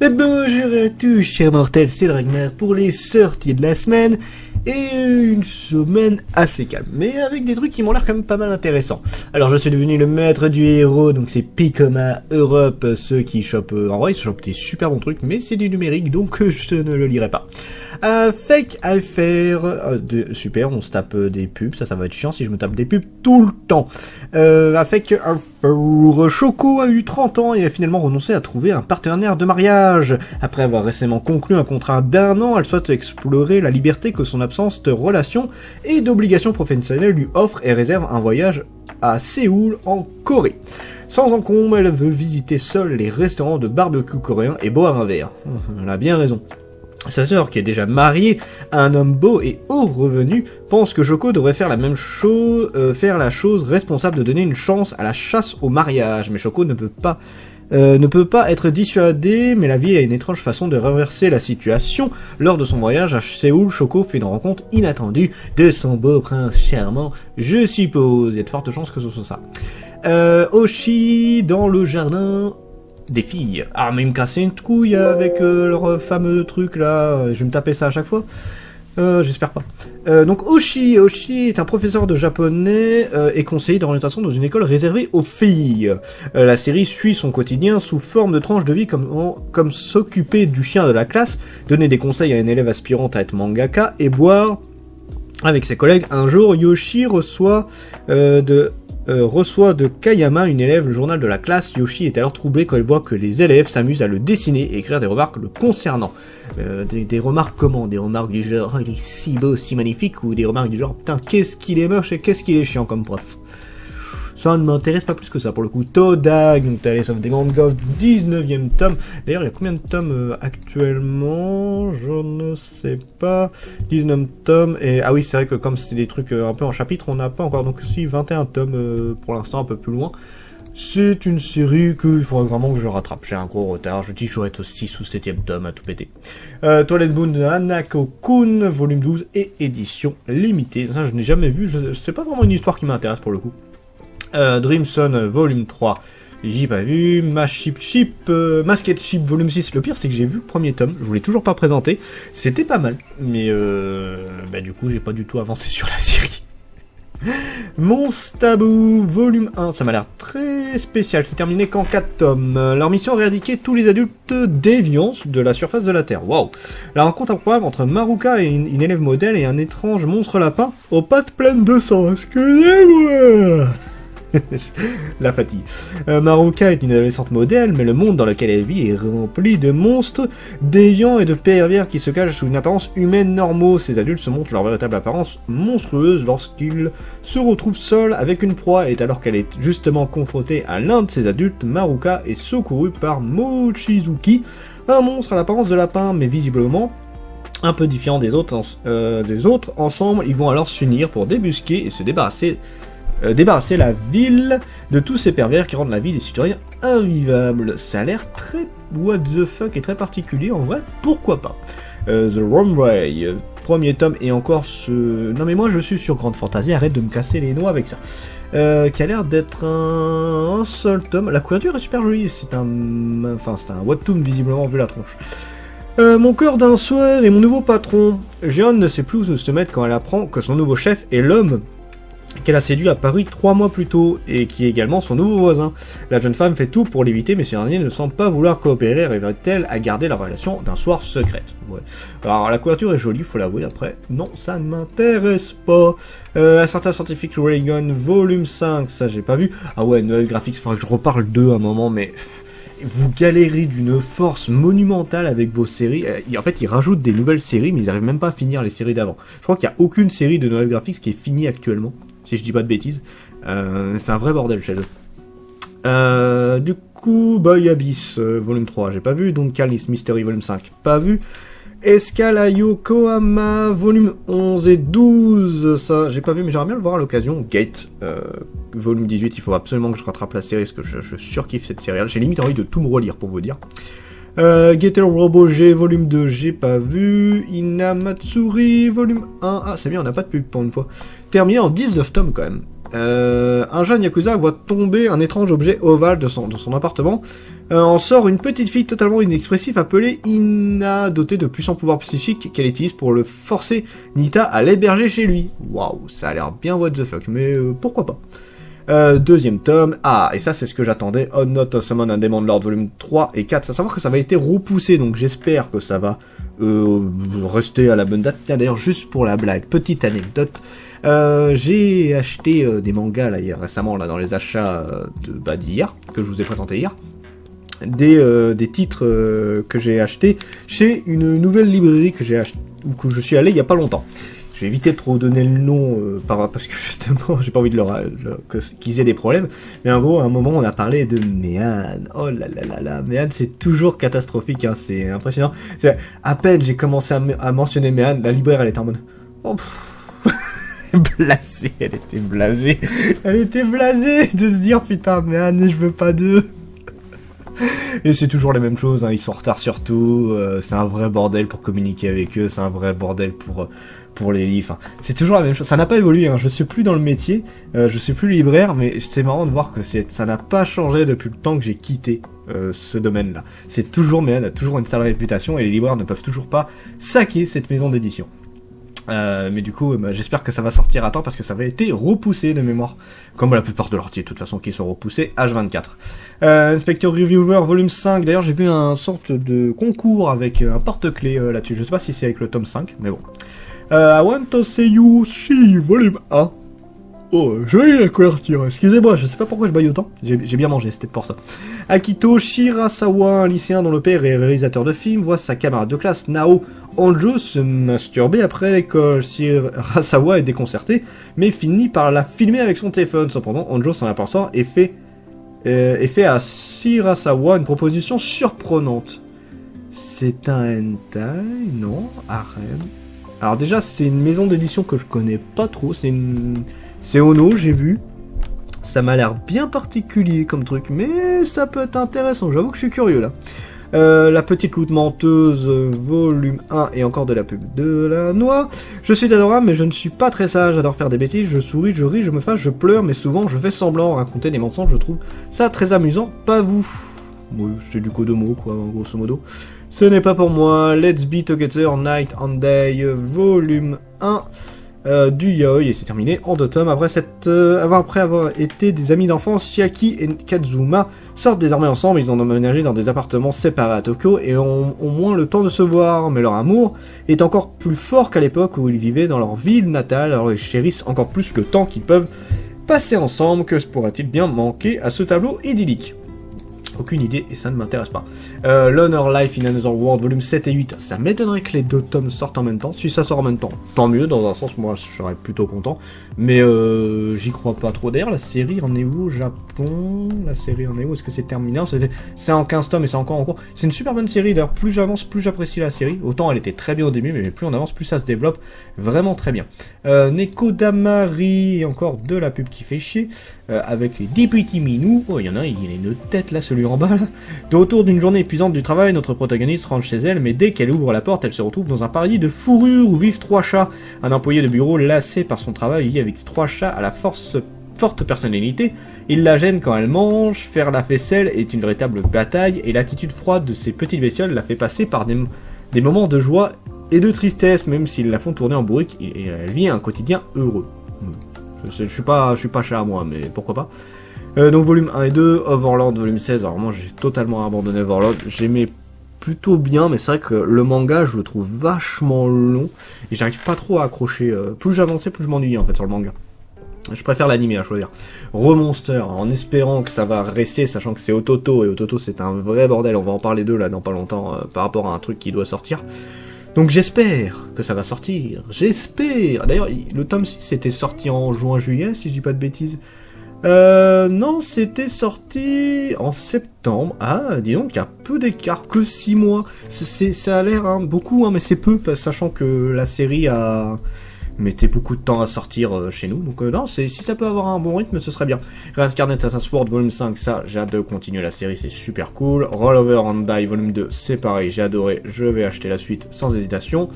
Bonjour à tous, chers mortels, c'est Dragmar pour les sorties de la semaine, et une semaine assez calme, mais avec des trucs qui m'ont l'air quand même pas mal intéressants. Alors je suis devenu le maître du héros, donc c'est Picoma Europe, ceux qui chopent, en vrai ils se chopent des super bons trucs, mais c'est du numérique, donc je ne le lirai pas. Fake Affair, super, on se tape des pubs, ça va être chiant si je me tape des pubs tout le temps. Fake Affair, Choco a eu 30 ans et a finalement renoncé à trouver un partenaire de mariage. Après avoir récemment conclu un contrat d'1 an, elle souhaite explorer la liberté que son absence de relations et d'obligations professionnelles lui offre et réserve un voyage à Séoul en Corée. Sans encombre, elle veut visiter seule les restaurants de barbecue coréens et boire un verre. Elle a bien raison. Sa sœur, qui est déjà mariée à un homme beau et haut revenu, pense que Choco devrait faire la même chose, faire la chose responsable de donner une chance à la chasse au mariage. Mais Choco ne peut pas être dissuadée, mais la vie a une étrange façon de renverser la situation. Lors de son voyage à Séoul, Choco fait une rencontre inattendue de son beau prince charmant, je suppose. Il y a de fortes chances que ce soit ça. Oshi dans le jardin des filles. Ah, mais ils me cassaient une couille avec leur fameux truc là, je vais me taper ça à chaque fois. J'espère pas. Donc Oshi est un professeur de japonais et conseiller d'orientation dans une école réservée aux filles. La série suit son quotidien sous forme de tranches de vie comme s'occuper du chien de la classe, donner des conseils à une élève aspirante à être mangaka et boire avec ses collègues. Un jour, Yoshi reçoit de Kayama, une élève, le journal de la classe. Yoshi est alors troublé quand elle voit que les élèves s'amusent à le dessiner et écrire des remarques le concernant. Des remarques comment? Des remarques du genre « il est si beau, si magnifique » ou des remarques du genre « putain, qu'est-ce qu'il est moche et qu'est-ce qu'il est chiant comme prof ?» Ça ne m'intéresse pas plus que ça pour le coup. Todag, Tales of the Mangos, 19e tome. D'ailleurs, il y a combien de tomes actuellement? Je ne sais pas. 19 tomes. Et ah oui, c'est vrai que comme c'est des trucs un peu en chapitre, on n'a pas encore. Donc si, 21 tomes pour l'instant, un peu plus loin. C'est une série qu'il faudrait vraiment que je rattrape. J'ai un gros retard. Je dis que je vais être au 6 ou 7e tome à tout péter. Toilette Boon de Hanako-kun, volume 12 et édition limitée. Ça, je n'ai jamais vu. C'est pas vraiment une histoire qui m'intéresse pour le coup. Dreamson volume 3, j'ai pas vu. Masked Ship volume 6, le pire c'est que j'ai vu le premier tome, je voulais toujours pas présenter, c'était pas mal, mais du coup j'ai pas du tout avancé sur la série. Monstabou volume 1, ça m'a l'air très spécial, c'est terminé qu'en 4 tomes. Leur mission, éradiquer tous les adultes déviants de la surface de la Terre. Waouh. La rencontre improbable entre Maruka et une élève modèle et un étrange monstre lapin aux pattes pleines de sang. Excusez-moi. La fatigue. Maruka est une adolescente modèle, mais le monde dans lequel elle vit est rempli de monstres déviants et de pervers qui se cachent sous une apparence humaine normaux. Ces adultes se montrent leur véritable apparence monstrueuse lorsqu'ils se retrouvent seuls avec une proie, et alors qu'elle est justement confrontée à l'un de ces adultes, Maruka est secourue par Mochizuki, un monstre à l'apparence de lapin, mais visiblement un peu différent des autres. Ensemble, ils vont alors s'unir pour débusquer et se débarrasser la ville de tous ces pervers qui rendent la vie des citoyens invivable. Ça a l'air très what the fuck et très particulier, en vrai, pourquoi pas. The Runway, premier tome, et encore ce... Non mais moi je suis sur Grande Fantasy, arrête de me casser les noix avec ça. Qui a l'air d'être un seul tome. La couverture est super jolie, c'est un webtoon visiblement vu la tronche. Mon cœur d'un soir et mon nouveau patron. Jeon ne sait plus où se mettre quand elle apprend que son nouveau chef est l'homme qu'elle a séduit à Paris 3 mois plus tôt, et qui est également son nouveau voisin. La jeune femme fait tout pour l'éviter, mais ce dernier ne semble pas vouloir coopérer, arriverait-elle à garder la relation d'un soir secrète. Ouais. Alors la couverture est jolie, faut l'avouer, après, non, ça ne m'intéresse pas. Assassin Scientifique Reagan, volume 5, ça j'ai pas vu. Ah ouais, Noël Graphics, faudrait que je reparle d'eux un moment, mais... Vous galérez d'une force monumentale avec vos séries. En fait, ils rajoutent des nouvelles séries, mais ils arrivent même pas à finir les séries d'avant. Je crois qu'il n'y a aucune série de Noël Graphics qui est finie actuellement, si je dis pas de bêtises. C'est un vrai bordel chez eux. Du coup, Boy Abyss, volume 3, j'ai pas vu. Donc Callis Mystery, volume 5, pas vu. Escala Yokohama, volume 11 et 12, ça j'ai pas vu, mais j'aimerais bien le voir à l'occasion. Gate, volume 18, il faut absolument que je rattrape la série, parce que je surkiffe cette série. J'ai limite envie de tout me relire, pour vous dire. Getter Robo G, volume 2, j'ai pas vu. Inamatsuri, volume 1, ah c'est bien, on n'a pas de pub pour une fois. Terminé en 19 tomes quand même. Un jeune Yakuza voit tomber un étrange objet ovale de son appartement. En sort une petite fille totalement inexpressive appelée Ina, dotée de puissants pouvoirs psychiques qu'elle utilise pour le forcer Nita à l'héberger chez lui. Waouh, ça a l'air bien what the fuck, mais pourquoi pas. Deuxième tome, et ça c'est ce que j'attendais, On Not Summon un Demon Lord volume 3 et 4, à savoir que ça va été repoussé, donc j'espère que ça va rester à la bonne date. Tiens d'ailleurs, juste pour la blague, petite anecdote, j'ai acheté des mangas là, récemment là, dans les achats d'hier, que je vous ai présenté hier, des titres que j'ai achetés chez une nouvelle librairie que j'ai acheté, ou que je suis allé il y a pas longtemps. Je vais éviter de trop donner le nom parce que justement j'ai pas envie de qu'ils aient des problèmes, mais en gros à un moment on a parlé de Méane. Oh là là là là, Méane c'est toujours catastrophique, hein, c'est impressionnant. À peine j'ai commencé à mentionner Méane, la libraire elle était en mode blasée, elle était blasée de se dire putain Méane je veux pas d'eux. Et c'est toujours la même chose, hein, ils sont en retard sur tout, c'est un vrai bordel pour communiquer avec eux, c'est un vrai bordel pour les livres, enfin, c'est toujours la même chose, ça n'a pas évolué, hein. Je suis plus dans le métier, je suis plus libraire, mais c'est marrant de voir que ça n'a pas changé depuis le temps que j'ai quitté ce domaine-là. C'est toujours, mais elle a toujours une sale réputation et les libraires ne peuvent toujours pas saquer cette maison d'édition. Mais du coup, j'espère que ça va sortir à temps parce que ça avait été repoussé de mémoire, comme la plupart de leurs titres de toute façon qui sont repoussés H24. Inspector Reviewer volume 5, d'ailleurs j'ai vu un sorte de concours avec un porte-clés là-dessus, je sais pas si c'est avec le tome 5, mais bon. I want to say you she volume 1. Oh, je vais la couverture, excusez-moi, je sais pas pourquoi je baille autant, j'ai bien mangé, c'était pour ça. Akito Shirasawa, un lycéen dont le père est réalisateur de films, voit sa camarade de classe Nao Honjo se masturber après l'école. Shirasawa est déconcerté, mais finit par la filmer avec son téléphone. Cependant, Honjo s'en aperçoit et fait à Shirasawa une proposition surprenante. C'est un hentai, non? Harem. Alors déjà, c'est une maison d'édition que je connais pas trop, c'est Ono, j'ai vu. Ça m'a l'air bien particulier comme truc, mais ça peut être intéressant, j'avoue que je suis curieux là. La petite loutre menteuse, volume 1, et encore de la pub de la noix. Je suis adorable, mais je ne suis pas très sage, j'adore faire des bêtises, je souris, je ris, je me fâche, je pleure, mais souvent je fais semblant, raconter des mensonges, je trouve ça très amusant, pas vous. Oui, c'est du Kodomo, quoi, grosso modo. Ce n'est pas pour moi, Let's Be Together, Night and Day, volume 1. Du yaoi, et c'est terminé en 2 tomes. Après avoir été des amis d'enfance, Chiaki et Kazuma sortent désormais ensemble. Ils ont emménagé dans des appartements séparés à Tokyo et ont moins le temps de se voir, mais leur amour est encore plus fort qu'à l'époque où ils vivaient dans leur ville natale, alors ils chérissent encore plus le temps qu'ils peuvent passer ensemble. Que pourrait-il bien manquer à ce tableau idyllique? Aucune idée et ça ne m'intéresse pas. L'Honor Life in Another World volume 7 et 8, ça m'étonnerait que les 2 tomes sortent en même temps. Si ça sort en même temps, tant mieux, dans un sens moi je serais plutôt content. Mais j'y crois pas trop. D'ailleurs la série en est où au Japon? La série en est où? Est-ce que c'est terminé? C'est en 15 tomes et c'est encore en cours. C'est une super bonne série, d'ailleurs plus j'avance, plus j'apprécie la série. Autant elle était très bien au début, mais plus on avance, plus ça se développe vraiment très bien. Neko Damari, encore de la pub qui fait chier. Avec les 10 petits minous. Oh, il y en a un, il a une tête là, celui en bas là. De retour d'une journée épuisante du travail, notre protagoniste rentre chez elle, mais dès qu'elle ouvre la porte, elle se retrouve dans un paradis de fourrure où vivent 3 chats. Un employé de bureau lassé par son travail vit avec 3 chats à la forte personnalité. Il la gêne quand elle mange, faire la vaisselle est une véritable bataille, et l'attitude froide de ces petites bestioles la fait passer par des moments de joie et de tristesse, même s'ils la font tourner en bourrique, et elle vit un quotidien heureux. Je suis pas chat à moi, mais pourquoi pas. Donc volume 1 et 2, Overlord volume 16, alors moi j'ai totalement abandonné Overlord, j'aimais plutôt bien, mais c'est vrai que le manga je le trouve vachement long, et j'arrive pas trop à accrocher, plus j'avançais plus je m'ennuyais en fait sur le manga. Je préfère l'anime à choisir. Remonster, en espérant que ça va rester, sachant que c'est Ototo, et Ototo c'est un vrai bordel, on va en parler d'eux là dans pas longtemps, par rapport à un truc qui doit sortir. Donc j'espère que ça va sortir, j'espère. D'ailleurs, le tome 6 c'était sorti en juin-juillet, si je dis pas de bêtises. Non, c'était sorti en septembre. Ah, dis donc, il y a peu d'écart, que 6 mois. Ça a l'air beaucoup, mais c'est peu, sachant que la série mettait beaucoup de temps à sortir chez nous. Donc non, si ça peut avoir un bon rythme, ce serait bien. Reincarnate Assassin's Sword volume 5, ça, j'ai hâte de continuer la série, c'est super cool. Roll Over and Die volume 2, c'est pareil, j'ai adoré, je vais acheter la suite sans hésitation.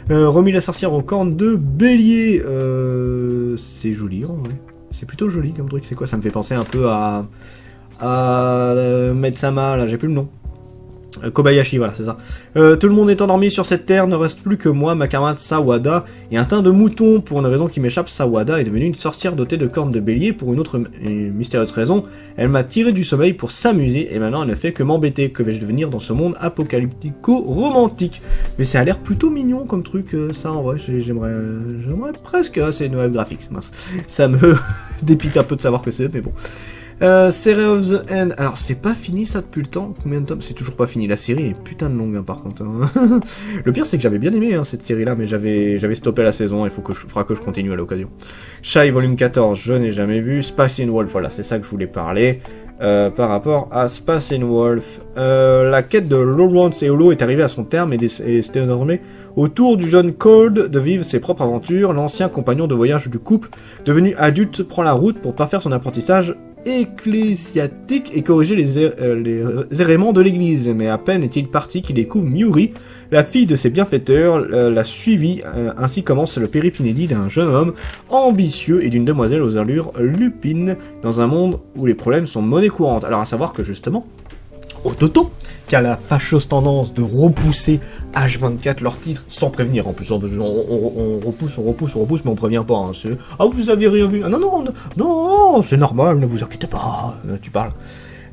Remis la sorcière aux cornes de bélier, c'est joli en vrai. C'est plutôt joli comme truc, c'est quoi? Ça me fait penser un peu à Metsama, là, j'ai plus le nom. Kobayashi, voilà, c'est ça. Tout le monde est endormi sur cette terre, ne reste plus que moi, ma camarade Sawada, et un teint de mouton. Pour une raison qui m'échappe, Sawada est devenue une sorcière dotée de cornes de bélier. Pour une autre mystérieuse raison, elle m'a tiré du sommeil pour s'amuser, et maintenant elle ne fait que m'embêter. Que vais-je devenir dans ce monde apocalyptico-romantique? Mais ça a l'air plutôt mignon comme truc, ça en vrai, j'aimerais presque... Ah, c'est Noël Graphics, mince. Ça me dépite un peu de savoir que c'est, mais bon. Series of the End. Alors, c'est pas fini ça depuis le temps. Combien de tomes? C'est toujours pas fini. La série est putain de longue, hein, par contre. Hein. Le pire, c'est que j'avais bien aimé hein, cette série-là, mais j'avais stoppé la saison. Il faudra que je continue à l'occasion. Shy, volume 14, je n'ai jamais vu. Space in Wolf, voilà, c'est ça que je voulais parler. Par rapport à Space in Wolf. La quête de Lawrence et Holo est arrivée à son terme et c'était désormais au tour du jeune Cold de vivre ses propres aventures. L'ancien compagnon de voyage du couple, devenu adulte, prend la route pour parfaire son apprentissage ecclésiastique et corriger les errements de l'église. Mais à peine est-il parti qu'il découvre Miuri, la fille de ses bienfaiteurs, l'a suivie. Ainsi commence le périple inédit d'un jeune homme ambitieux et d'une demoiselle aux allures lupines dans un monde où les problèmes sont monnaie courante. Alors à savoir que justement, Ototo, qui a la fâcheuse tendance de repousser H24 leur titre sans prévenir en plus. On repousse, mais on prévient pas. Hein. Ah, vous avez rien vu? Ah, non, c'est normal, ne vous inquiétez pas. Tu parles.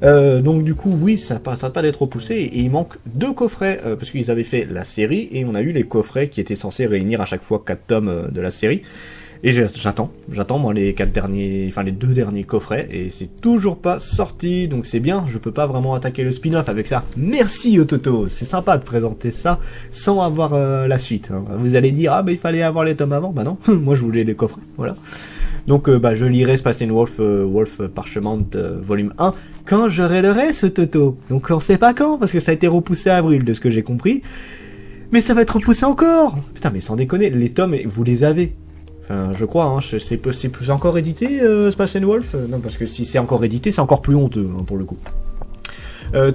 Donc du coup, oui, ça s'arrête pas d'être repoussé et il manque 2 coffrets parce qu'ils avaient fait la série et on a eu les coffrets qui étaient censés réunir à chaque fois 4 tomes de la série. Et j'attends moi les 2 derniers coffrets et c'est toujours pas sorti, donc c'est bien, je peux pas vraiment attaquer le spin-off avec ça. Merci Ototo, c'est sympa de présenter ça sans avoir la suite. Hein. Vous allez dire ah mais il fallait avoir les tomes avant, bah non, moi je voulais les coffrets, voilà. Donc je lirai Space in Wolf, Wolf Parchment volume 1 quand j'aurai le reste Toto. Donc on sait pas quand parce que ça a été repoussé à avril de ce que j'ai compris. Mais ça va être repoussé encore. Putain mais sans déconner, les tomes vous les avez. Enfin, je crois, hein, c'est plus encore édité, Space and Wolf? Non, parce que si c'est encore édité, c'est encore plus honteux, hein, pour le coup.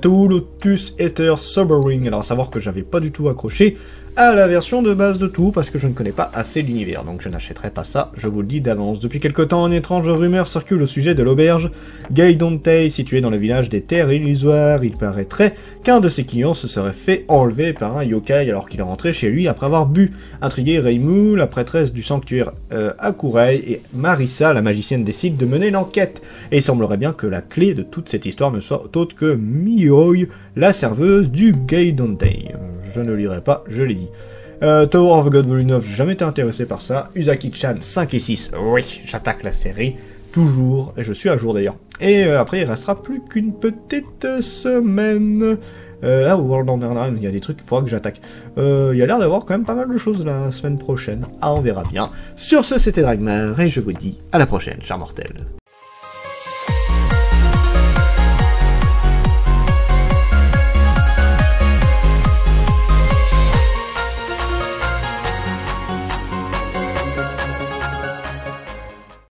To Lotus Ether Sobering, alors à savoir que j'avais pas du tout accroché à la version de base de tout, parce que je ne connais pas assez l'univers, donc je n'achèterai pas ça, je vous le dis d'avance. Depuis quelque temps, une étrange rumeur circule au sujet de l'auberge Gaidontai, située dans le village des Terres Illusoires. Il paraîtrait qu'un de ses clients se serait fait enlever par un yokai alors qu'il est rentré chez lui après avoir bu. Intrigué, Reimu, la prêtresse du sanctuaire Akurei, et Marissa, la magicienne, décident de mener l'enquête. Et il semblerait bien que la clé de toute cette histoire ne soit autre que Miyoi, la serveuse du Gaidontai. Je ne lirai pas, je l'ai dit. Tower of God Volume 9, j'ai jamais été intéressé par ça. Uzaki-chan 5 et 6, oui, j'attaque la série, toujours, et je suis à jour d'ailleurs. Et après, il restera plus qu'une petite semaine. Là, au World Underground, il y a des trucs qu'il faudra que j'attaque. Il y a l'air d'avoir quand même pas mal de choses la semaine prochaine. Ah, on verra bien. Sur ce, c'était Dragmar, et je vous dis à la prochaine, chers mortels.